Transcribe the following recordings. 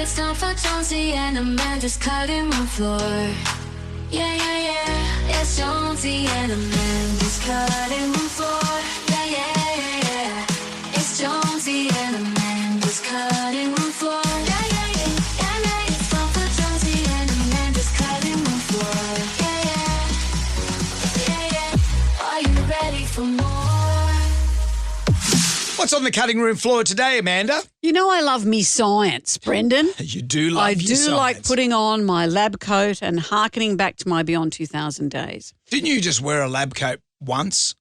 it's time for Jonesy and Amanda's cutting room floor. Yeah, yeah, yeah. It's Jonesy and Amanda's cutting room floor. Yeah, yeah, yeah, yeah. It's Jonesy and Amanda's cutting room floor. Yeah, yeah, yeah. Yeah, yeah. It's time for Jonesy and Amanda's cutting room floor. Yeah, yeah. Yeah, yeah. Are you ready for more? What's on the cutting room floor today, Amanda? You know I love me science, Brendan. You do love I your do science. like putting on my lab coat and hearkening back to my Beyond 2000 days. Didn't you just wear a lab coat once?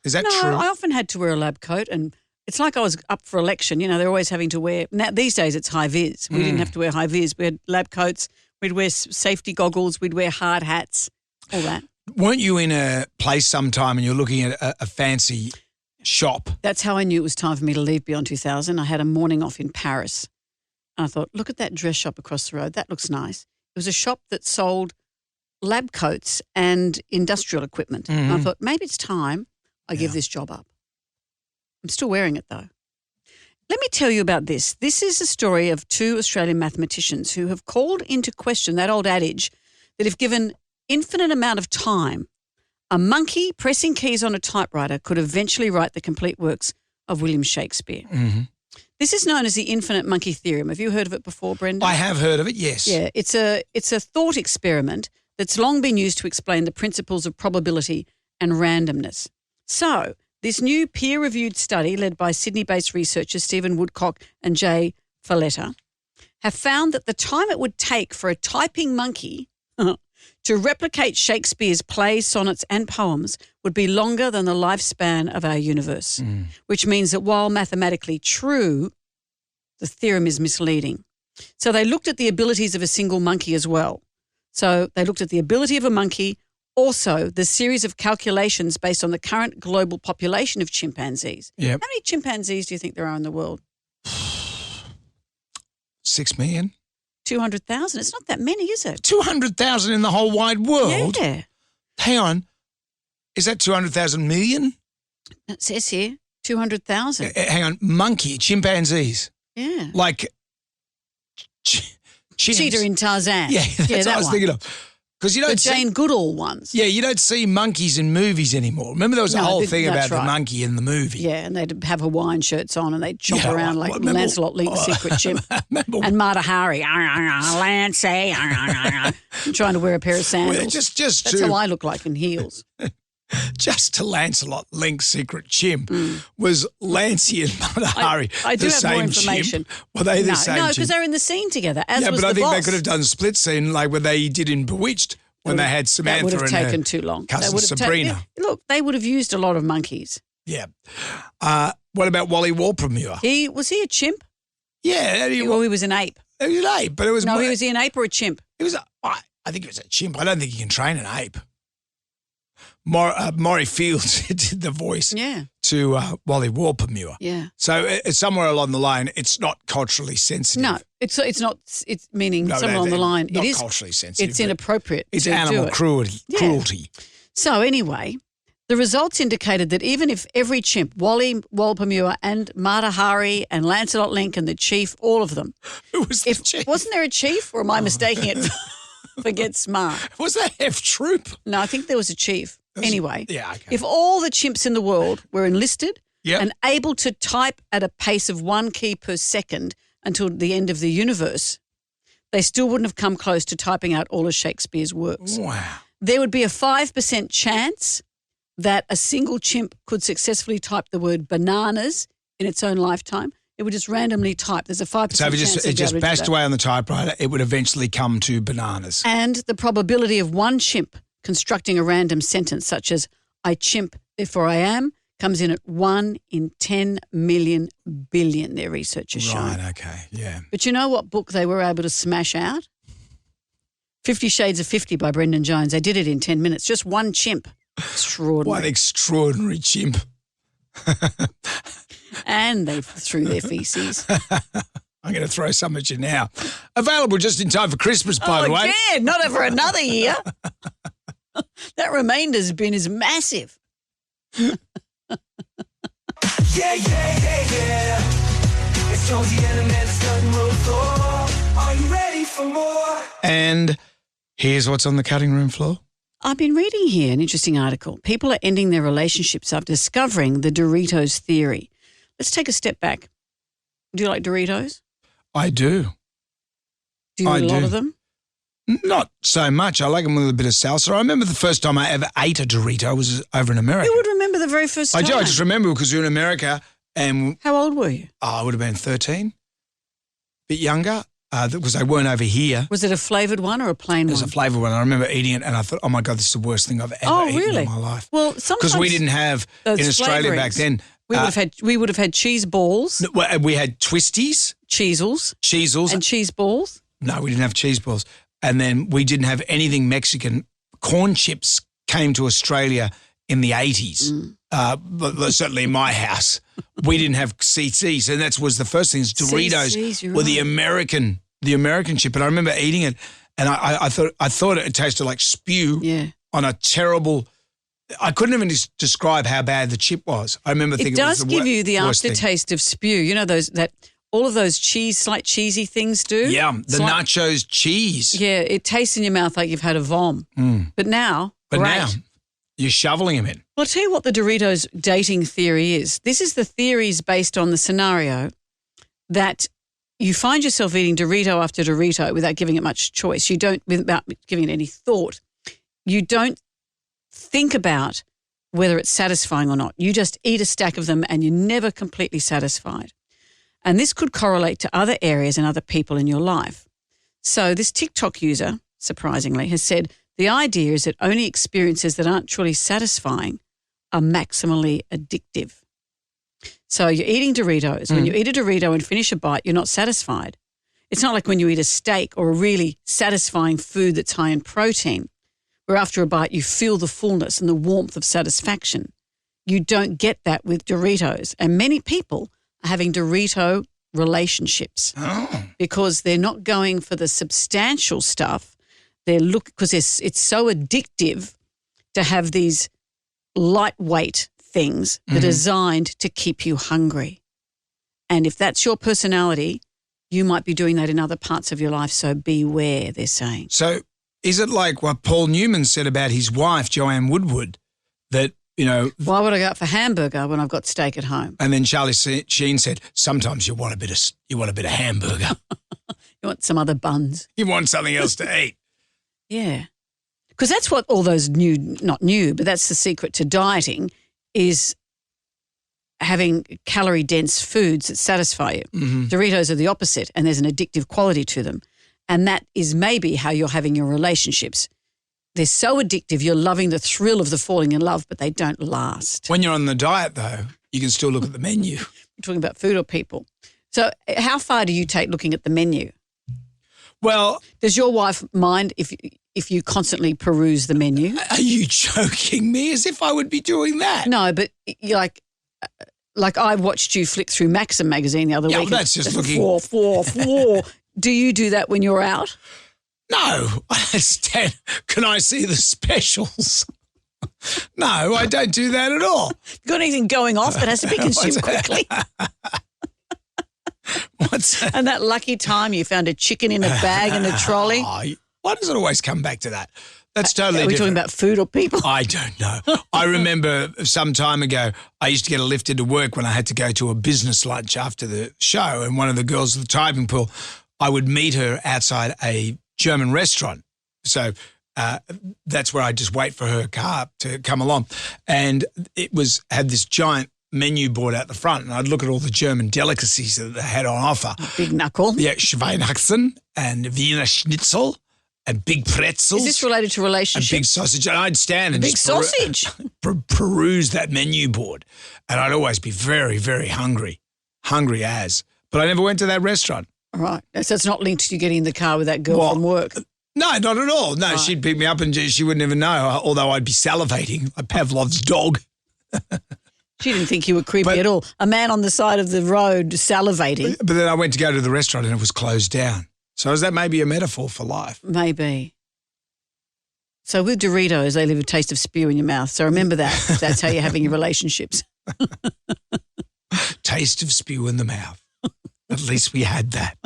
Is that No, true? I often had to wear a lab coat, and it's like I was up for election. You know, they're always having to wear – now these days it's high vis. We didn't have to wear high vis. We had lab coats. We'd wear safety goggles. We'd wear hard hats, all that. Weren't you in a place sometime and you're looking at a fancy shop? That's how I knew it was time for me to leave Beyond 2000. I had a morning off in Paris. And I thought, look at that dress shop across the road. That looks nice. It was a shop that sold lab coats and industrial equipment. And I thought, maybe it's time I give this job up. I'm still wearing it though. Let me tell you about this. This is a story of two Australian mathematicians who have called into question that old adage that if given infinite amount of time, a monkey pressing keys on a typewriter could eventually write the complete works of William Shakespeare. Mm-hmm. This is known as the infinite monkey theorem. Have you heard of it before, Brendan? I have heard of it, yes. Yeah, it's a thought experiment that's long been used to explain the principles of probability and randomness. So this new peer-reviewed study led by Sydney-based researchers Stephen Woodcock and Jay Falletta have found that the time it would take for a typing monkey to replicate Shakespeare's plays, sonnets and poems would be longer than the lifespan of our universe, which means that while mathematically true, the theorem is misleading. So they looked at the abilities of a single monkey as well. So they looked at the ability of a monkey, also the series of calculations based on the current global population of chimpanzees. Yep. How many chimpanzees do you think there are in the world? 6 million? 200,000. It's not that many, is it? 200,000 in the whole wide world? Yeah. Hang on. Is that 200,000 million? It says here 200,000. Hang on. Monkey, chimpanzees. Yeah. Like chimps. Cheetah in Tarzan. Yeah, that's what I was one. thinking of. Because you The don't Jane Goodall ones. Yeah, you don't see monkeys in movies anymore. Remember there was a whole thing about that's the right. monkey in the movie? Yeah, and they'd have Hawaiian shirts on and they'd chomp Yeah, around like remember- Lancelot Link's secret chimp. Remember And Mata Hari, Lancey, trying to wear a pair of sandals. That's how I look like in heels. just to Lancelot Link's secret chimp was Lancey and Matahari I do the have same more information. chimp? Were they the same No, chimp? because they're in the scene together, as Yeah, was but I the think boss. they could have done a split scene like what they did in Bewitched when they had Samantha That would have and taken her too long. cousin They would have Sabrina. Look, they would have used a lot of monkeys. Yeah. What about Wally Walpurmur? Was he a chimp? Yeah, he Well, he was an ape. was an ape, but it was No, more, was he an ape or a chimp? It was. I think it was a chimp. I don't think you can train an ape. Maury Fields did the voice to Wally Walpurmur. Yeah. So somewhere along the line, it's not culturally sensitive. No, it's not. It's meaning No, somewhere on the line. Not It is culturally sensitive. It's but inappropriate. It's to animal do it. cruelty. So anyway, the results indicated that even if every chimp, Wally Walpurmur and Mata Hari and Lancelot Link and the chief, all of them. Who was the chief? Wasn't there a chief, or am I mistaking it for Get Smart? Was that F Troop? No, I think there was a chief. Anyway, yeah, okay. if all the chimps in the world were enlisted Yep. and able to type at a pace of 1 key per second until the end of the universe, they still wouldn't have come close to typing out all of Shakespeare's works. Wow. There would be a 5% chance that a single chimp could successfully type the word bananas in its own lifetime. It would just randomly type. There's a 5% So if chance. it they'd be just able to do bashed that. away on the typewriter, it would eventually come to bananas. And the probability of one chimp constructing a random sentence such as, I chimp, therefore I am, comes in at 1 in 10 million billion, their research has shown. Right, okay, yeah. But you know what book they were able to smash out? 50 Shades of 50 by Brendan Jones. They did it in 10 minutes. Just one chimp. Extraordinary. What an extraordinary chimp. And they threw their feces. I'm going to throw some at you now. Available just in time for Christmas, by the way. Yeah, not for another year. That remainder's bin is massive. Yeah, yeah, yeah, yeah. It's Jonesy and Amanda's cutting room floor. Are you ready for more? And here's what's on the cutting room floor. I've been reading here an interesting article. People are ending their relationships after discovering the Doritos theory. Let's take a step back. Do you like Doritos? I do. Do you eat a lot of them? Not so much. I like them with a bit of salsa. I remember the first time I ever ate a Dorito was over in America. You would remember the very first time. I do. I just remember because we were in America and... How old were you? I would have been 13, a bit younger, because they weren't over here. Was it a flavoured one or a plain one? It was a flavoured one. I remember eating it and I thought, oh, my God, this is the worst thing I've ever eaten in my life. Well, sometimes... Because we didn't have, in Australia back then... We would have had cheese balls. We had twisties. Cheezels. And cheese balls. No, we didn't have cheese balls. And then we didn't have anything Mexican. Corn chips came to Australia in the 80s, but certainly in my house. We didn't have CCs, and that was the first thing. Doritos were the American chip. And I remember eating it, and I thought it tasted like spew on a terrible... I couldn't even describe how bad the chip was. I remember thinking it was the worst thing. It does give you the aftertaste of spew. You know that all of those slight cheesy things do? Yeah, the nachos cheese. Yeah, it tastes in your mouth like you've had a vom. But now, now you're shoveling them in. Well, I'll tell you what the Doritos dating theory is. This is the theories based on the scenario that you find yourself eating Dorito after Dorito without giving it much choice. Without giving it any thought. You don't think about whether it's satisfying or not. You just eat a stack of them and you're never completely satisfied. And this could correlate to other areas and other people in your life. So this TikTok user, surprisingly, has said the idea is that only experiences that aren't truly satisfying are maximally addictive. So you're eating Doritos. When you eat a Dorito and finish a bite, you're not satisfied. It's not like when you eat a steak or a really satisfying food that's high in protein, where after a bite you feel the fullness and the warmth of satisfaction. You don't get that with Doritos. And many people are having Dorito relationships because they're not going for the substantial stuff. Because it's so addictive to have these lightweight things that are designed to keep you hungry. And if that's your personality, you might be doing that in other parts of your life. So beware, they're saying. So is it like what Paul Newman said about his wife, Joanne Woodward, that, you know... Why would I go out for hamburger when I've got steak at home? And then Charlie Sheen said, sometimes you want a bit of hamburger. You want some other buns. You want something else to eat. Yeah. Because that's what all those not new, but that's the secret to dieting is having calorie-dense foods that satisfy you. Doritos are the opposite, and there's an addictive quality to them. And that is maybe how you're having your relationships. They're so addictive, you're loving the thrill of the falling in love, but they don't last. When you're on the diet, though, you can still look at the menu. You're talking about food or people. So how far do you take looking at the menu? Well... Does your wife mind if you constantly peruse the menu? Are you joking me as if I would be doing that? No, but like I watched you flick through Maxim magazine the other week. Yeah, well, that's just looking... Four. Do you do that when you're out? No. Can I see the specials? No, I don't do that at all. You got anything going off that has to be consumed quickly? What's that? And that lucky time you found a chicken in a bag in a trolley? Why does it always come back to that? That's totally different. Are we talking about food or people? I don't know. I remember some time ago, I used to get a lift into work when I had to go to a business lunch after the show, and one of the girls at the typing pool, I would meet her outside a German restaurant. So that's where I just wait for her car to come along. And it had this giant menu board out the front, and I'd look at all the German delicacies that they had on offer. Big knuckle. Yeah, Schweinehaxen and Wiener Schnitzel and big pretzels. Is this related to relationships? And big sausage. And I'd stand and big sausage. peruse that menu board, and I'd always be very, very hungry as. But I never went to that restaurant. Right. So it's not linked to you getting in the car with that girl from work? No, not at all. No, right. She'd pick me up and she wouldn't even know, although I'd be salivating like Pavlov's dog. She didn't think you were creepy at all. A man on the side of the road salivating. But then I went to go to the restaurant and it was closed down. So is that maybe a metaphor for life? Maybe. So with Doritos, they leave a taste of spew in your mouth. So remember that. That's how you're having your relationships. Taste of spew in the mouth. At least we had that.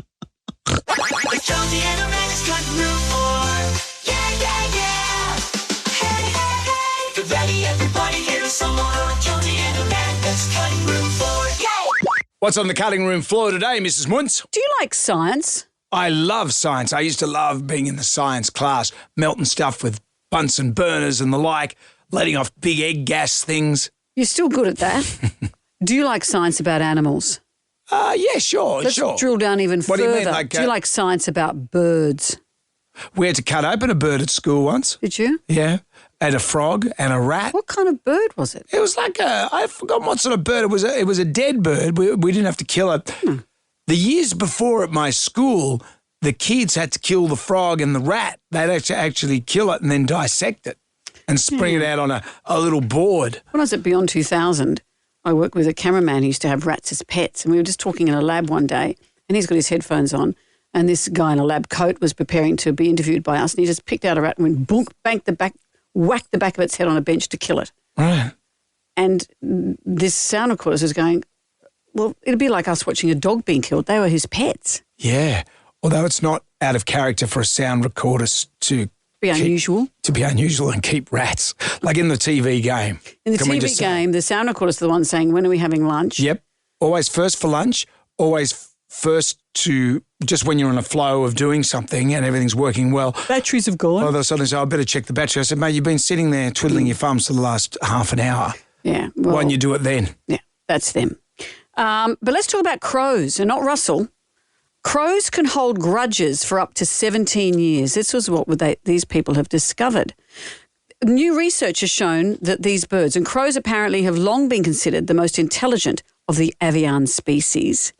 With Jonesy and Amanda's cutting room floor. Yeah, yeah, yeah. Hey, hey, hey. Get ready, everybody, here's some more of Jonesy and Amanda's cutting room floor. Yeah. What's on the cutting room floor today, Mrs. Muntz? Do you like science? I love science. I used to love being in the science class, melting stuff with Bunsen burners and the like, letting off big egg gas things. You're still good at that. Do you like science about animals? Yeah, sure, Let's sure. drill down even What further. do you mean, like, do you like science about birds? We had to cut open a bird at school once. Did you? Yeah. And a frog and a rat. What kind of bird was it? It was like I forgot what sort of bird. It was a dead bird. We didn't have to kill it. The years before at my school, the kids had to kill the frog and the rat. They'd actually kill it and then dissect it and spring it out on a little board. When I was at Beyond 2000, I worked with a cameraman who used to have rats as pets, and we were just talking in a lab one day, and he's got his headphones on, and this guy in a lab coat was preparing to be interviewed by us, and he just picked out a rat and went boonk, whacked the back of its head on a bench to kill it. Right. And this sound recorder was going, well, it'd be like us watching a dog being killed. They were his pets. Yeah. Although it's not out of character for a sound recorder to Be unusual. be unusual and keep rats, like in the TV game. In the Can we TV just say- game, the sound recorder's the one saying, when are we having lunch? Yep. Always first for lunch, always first to just when you're in a flow of doing something and everything's working well. Batteries have gone. Well, they'll suddenly say, I better check the battery. I said, mate, you've been sitting there twiddling your thumbs for the last half an hour. Yeah. Well, Why don't you do it then? Yeah, that's them. But let's talk about crows and not Russell. Crows can hold grudges for up to 17 years. This was what these people have discovered. New research has shown that these birds, and crows apparently have long been considered the most intelligent of the avian species.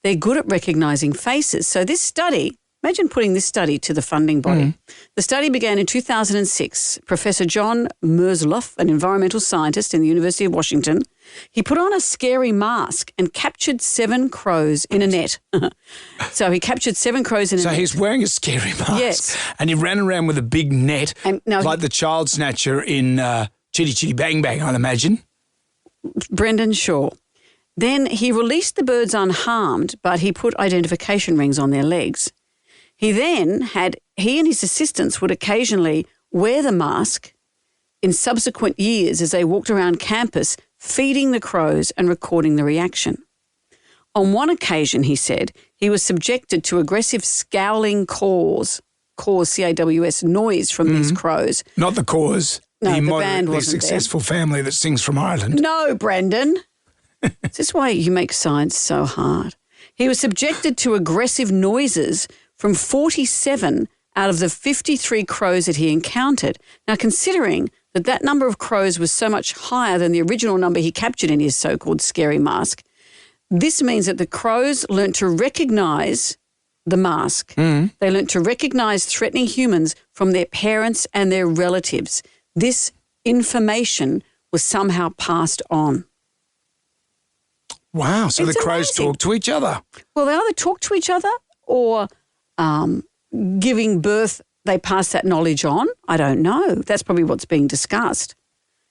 They're good at recognising faces. So this study, imagine putting this study to the funding body. The study began in 2006. Professor John Merzloff, an environmental scientist in the University of Washington, he put on a scary mask and captured 7 crows in a net. So he captured 7 crows in a net. So he's wearing a scary mask. Yes. And he ran around with a big net, And now like the child snatcher in Chitty Chitty Bang Bang, I'd imagine. Brendan Shaw. Then he released the birds unharmed, but he put identification rings on their legs. He and his assistants would occasionally wear the mask in subsequent years as they walked around campus, feeding the crows and recording the reaction. On one occasion, he said, he was subjected to aggressive scowling caws, C-A-W-S, noise from these crows. Not the cause. No, the band moderately wasn't there. successful family that sings from Ireland. No, Brendan. Is this why you make science so hard? He was subjected to aggressive noises from 47 out of the 53 crows that he encountered. Now, considering that number of crows was so much higher than the original number he captured in his so-called scary mask, this means that the crows learnt to recognise the mask. They learnt to recognise threatening humans from their parents and their relatives. This information was somehow passed on. Wow. So It's the crows amazing. talk to each other. Well, they either talk to each other or giving birth, they pass that knowledge on. I don't know. That's probably what's being discussed.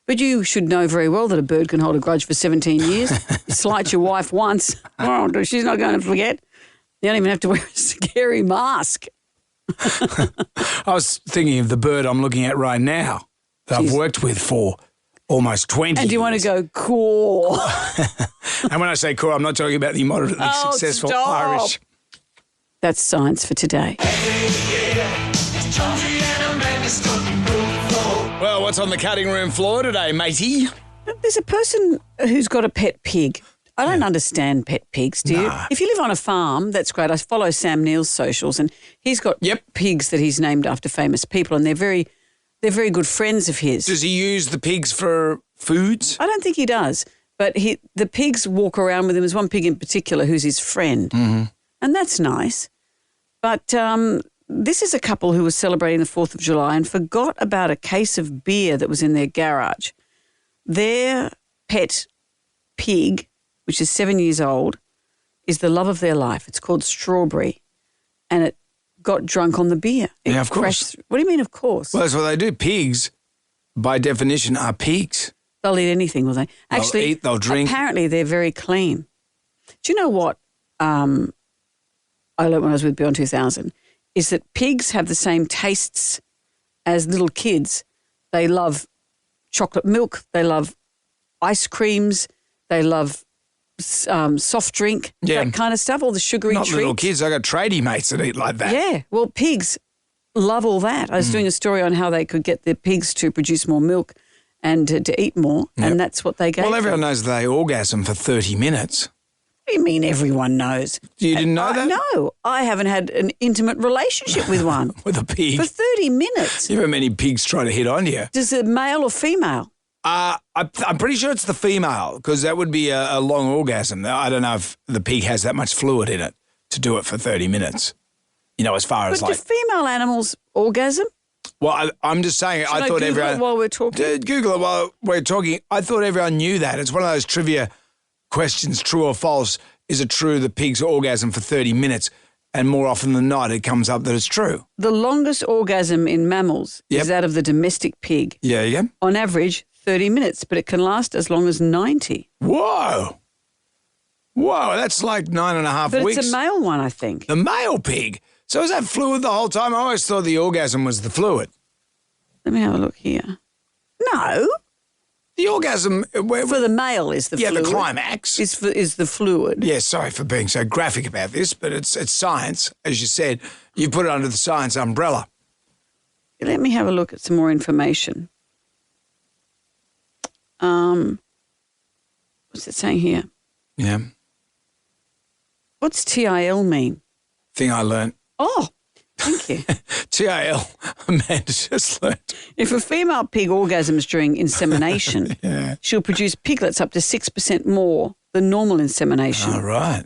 But you should know very well that a bird can hold a grudge for 17 years. You slight your wife once. Oh, she's not going to forget. You don't even have to wear a scary mask. I was thinking of the bird I'm looking at right now that I've worked with for almost 20 And do you want to years. go, cool? And when I say cool, I'm not talking about the moderately Oh, successful stop. Irish. That's science for today. Well, what's on the cutting room floor today, matey? There's a person who's got a pet pig. I don't understand pet pigs, do you? Nah. If you live on a farm, that's great. I follow Sam Neill's socials, and he's got pigs that he's named after famous people, and they're very good friends of his. Does he use the pigs for foods? I don't think he does, but the pigs walk around with him. There's one pig in particular who's his friend, and that's nice. But this is a couple who was celebrating the 4th of July and forgot about a case of beer that was in their garage. Their pet pig, which is 7 years old, is the love of their life. It's called Strawberry, and it got drunk on the beer. It Yeah, of course. crashed. What do you mean, of course? Well, that's what they do. Pigs, by definition, are pigs. They'll eat anything, will they? They'll eat, they'll drink. Apparently, they're very clean. Do you know what I learned when I was with Beyond 2000, is that pigs have the same tastes as little kids. They love chocolate milk. They love ice creams. They love soft drink, Yeah. that kind of stuff, all the sugary Not treats. little kids. I got tradie mates that eat like that. Yeah, well, pigs love all that. I was doing a story on how they could get the pigs to produce more milk and to eat more, and that's what they gave Well, everyone them. knows they orgasm for 30 minutes. What do you mean everyone knows? You didn't know that? No, I haven't had an intimate relationship with one With a pig. for 30 minutes. You know how many pigs try to hit on you? Does it male or female? I'm pretty sure it's the female because that would be a long orgasm. I don't know if the pig has that much fluid in it to do it for 30 minutes. You know, as far as But like... do female animals orgasm? Well, I'm just saying, Should I thought Google everyone... it while we're talking? Google it while we're talking. I thought everyone knew that. It's one of those trivia questions, true or false. Is it true that pigs orgasm for 30 minutes? And more often than not, it comes up that it's true. The longest orgasm in mammals Yep. is that of the domestic pig. Yeah. On average, 30 minutes, but it can last as long as 90. Whoa, that's like 9.5 But weeks. it's a male one, I think. The male pig. So is that fluid the whole time? I always thought the orgasm was the fluid. Let me have a look here. No, The orgasm... for the male is the fluid. the climax. Is the fluid. Yeah, sorry for being so graphic about this, but it's science. As you said, you put it under the science umbrella. Let me have a look at some more information. What's it saying here? Yeah. What's TIL mean? Thing I learned. Oh, thank you. TIL, Amanda just learned. If a female pig orgasms during insemination, Yeah. she'll produce piglets up to 6% more than normal insemination. All right.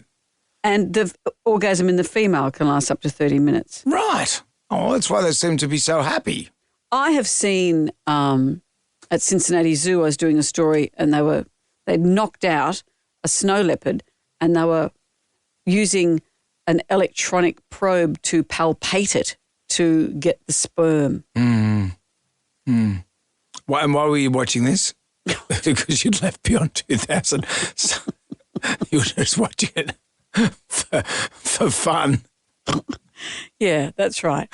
And the orgasm in the female can last up to 30 minutes. Right. Oh, that's why they seem to be so happy. I have seen at Cincinnati Zoo, I was doing a story and they'd knocked out a snow leopard and they were using an electronic probe to palpate it to get the sperm. Why, and why were you watching this? Because you'd left Beyond 2000. So you were just watching it for fun. Yeah, that's right.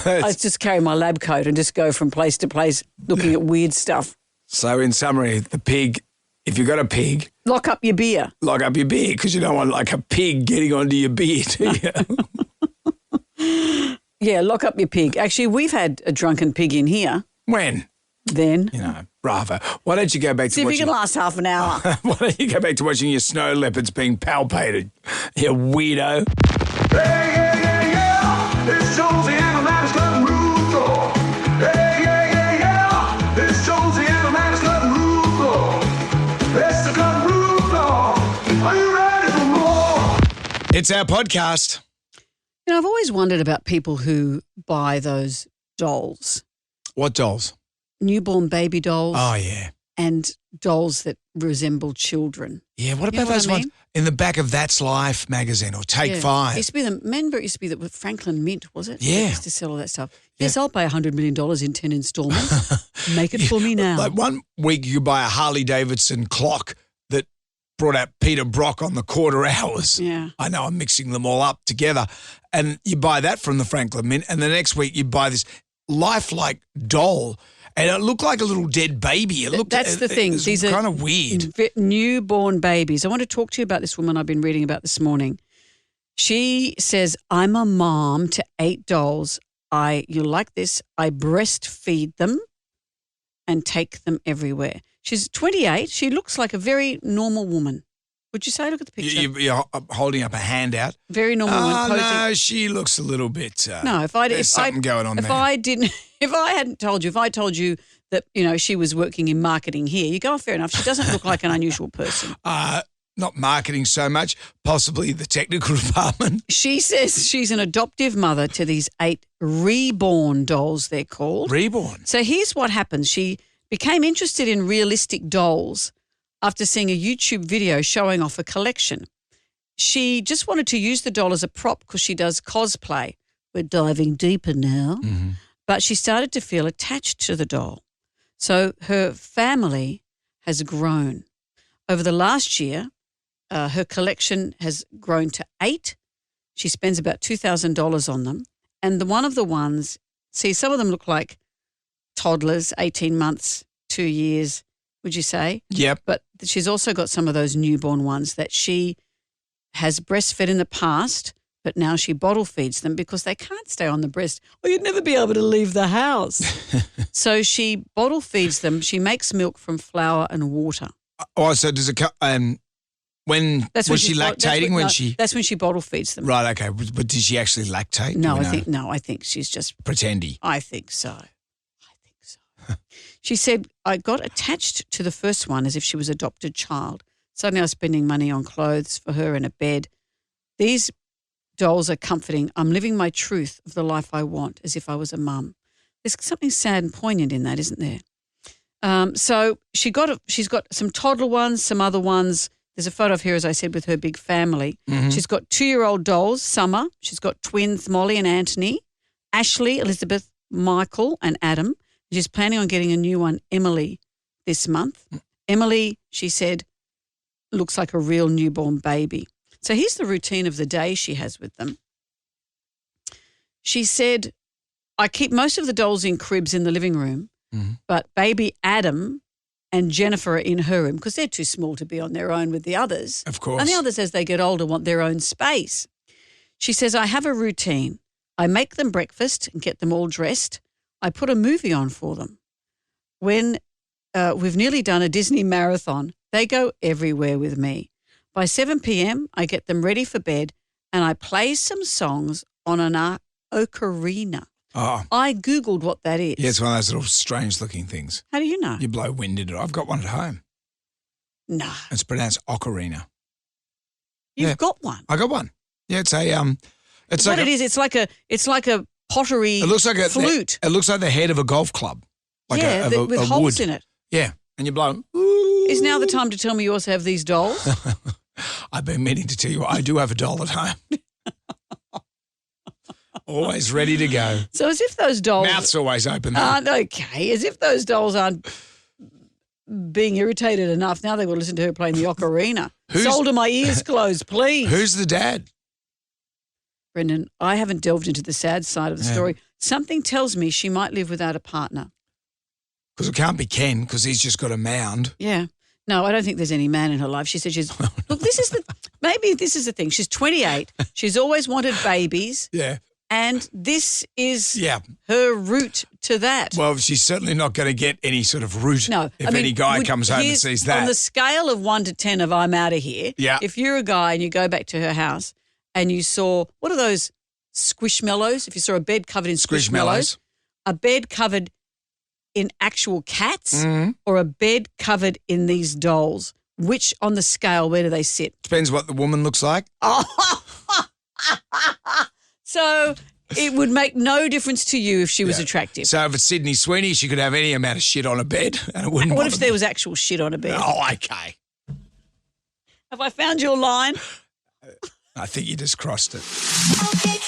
I just carry my lab coat and just go from place to place looking at weird stuff. So in summary, the pig, if you've got a pig, Lock up your beer. lock up your beer because you don't want like a pig getting onto your beer, do you? Yeah, lock up your pig. Actually, we've had a drunken pig in here When? then. You know, bravo. Why don't you go back See to if you watching... can last half an hour. Why don't you go back to watching your snow leopards being palpated, you weirdo? It's Jonesy and Amanda's cutting room floor. It's Jonesy and Amanda's cutting room floor. It's the cutting room floor. Are you ready for more? It's our podcast. You know, I've always wondered about people who buy those dolls, What dolls? newborn baby dolls Oh, yeah. and dolls that resemble children. Yeah, what You know about what those I ones mean? in the back of That's Life magazine or Take Yeah. It Five? used to be remember it used to be with Franklin Mint, was it? Yeah. They used to sell all that stuff. Yes, I'll pay $100 million in 10 installments. Make it for me now. Like one week you buy a Harley Davidson clock that brought out Peter Brock on the quarter hours. Yeah. I know I'm mixing them all up together. And you buy that from the Franklin Mint and the next week you buy this lifelike doll and it looked like a little dead baby. That's the thing. It's These kind are of weird. newborn babies. I want to talk to you about this woman I've been reading about this morning. She says, I'm a mom to 8 dolls. You'll like this. I breastfeed them and take them everywhere. She's 28. She looks like a very normal woman. Would you say? Look at the picture. You're holding up a handout. Very normal woman. Oh, posing. no, she looks a little bit... No, there's something going on if there. if I told you that, you know, she was working in marketing here, you go, oh, fair enough. She doesn't look like an unusual person. Not marketing so much, possibly the technical department. She says she's an adoptive mother to these 8 reborn dolls, they're called. Reborn. So here's what happens. She became interested in realistic dolls after seeing a YouTube video showing off a collection. She just wanted to use the doll as a prop because she does cosplay. We're diving deeper now. Mm-hmm. But she started to feel attached to the doll. So her family has grown. Over the last year, her collection has grown to 8. She spends about $2,000 on them. And one of the ones, see, some of them look like toddlers, 18 months, 2 years, would you say? Yep. But she's also got some of those newborn ones that she has breastfed in the past, but now she bottle feeds them because they can't stay on the breast or you'd never be able to leave the house. So she bottle feeds them. She makes milk from flour and water. Oh, so does it when That's was she lactating that's when she bottle feeds them. Right, okay. But did she actually lactate? No, Do we I know? think she's just Pretendy. I think so. She said, I got attached to the first one as if she was an adopted child. Suddenly I was spending money on clothes for her and a bed. These dolls are comforting. I'm living my truth of the life I want as if I was a mum. There's something sad and poignant in that, isn't there? So she's got some toddler ones, some other ones. There's a photo of her, as I said, with her big family. Mm-hmm. She's got 2-year-old dolls, Summer. She's got twins, Molly and Anthony, Ashley, Elizabeth, Michael and Adam. She's planning on getting a new one, Emily, this month. Emily, she said, looks like a real newborn baby. So here's the routine of the day she has with them. She said, I keep most of the dolls in cribs in the living room, but baby Adam and Jennifer are in her room because they're too small to be on their own with the others. Of course. And the others, as they get older, want their own space. She says, I have a routine. I make them breakfast and get them all dressed. I put a movie on for them. When we've nearly done a Disney marathon, they go everywhere with me. By 7 p.m., I get them ready for bed and I play some songs on an ocarina. Oh. I Googled what that is. Yeah, it's one of those little strange looking things. How do you know? You blow wind into it. I've got one at home. No. It's pronounced ocarina. You've got one. I got one. Yeah, it's a it's What like it is, it's like a pottery it looks like a flute. It looks like the head of a golf club. Like with a holes wood. in it. Yeah. And you blow. Is now the time to tell me you also have these dolls? I've been meaning to tell you I do have a doll at home. Always ready to go. So as if those dolls Mouth's always open. Though. aren't okay, as if those dolls aren't being irritated enough. Now they will listen to her playing the ocarina. Solder my ears closed, please. Who's the dad? Brendan, I haven't delved into the sad side of the story. Something tells me she might live without a partner. Because it can't be Ken because he's just got a mound. Yeah. No, I don't think there's any man in her life. She said look, maybe this is the thing. She's 28. She's always wanted babies. Yeah. And this is her route to that. Well, she's certainly not going to get any sort of route if any guy comes home and sees that. On the scale of 1 to 10 of I'm out of here, if you're a guy and you go back to her house and you saw, what are those squishmallows? If you saw a bed covered in squishmallows, a bed covered in actual cats or a bed covered in these dolls, which on the scale, where do they sit? Depends what the woman looks like. So it would make no difference to you if she was attractive. So if it's Sydney Sweeney, she could have any amount of shit on a bed and it wouldn't What bother if there was actual shit on a bed? Oh, okay. Have I found your line? I think you just crossed it. Okay,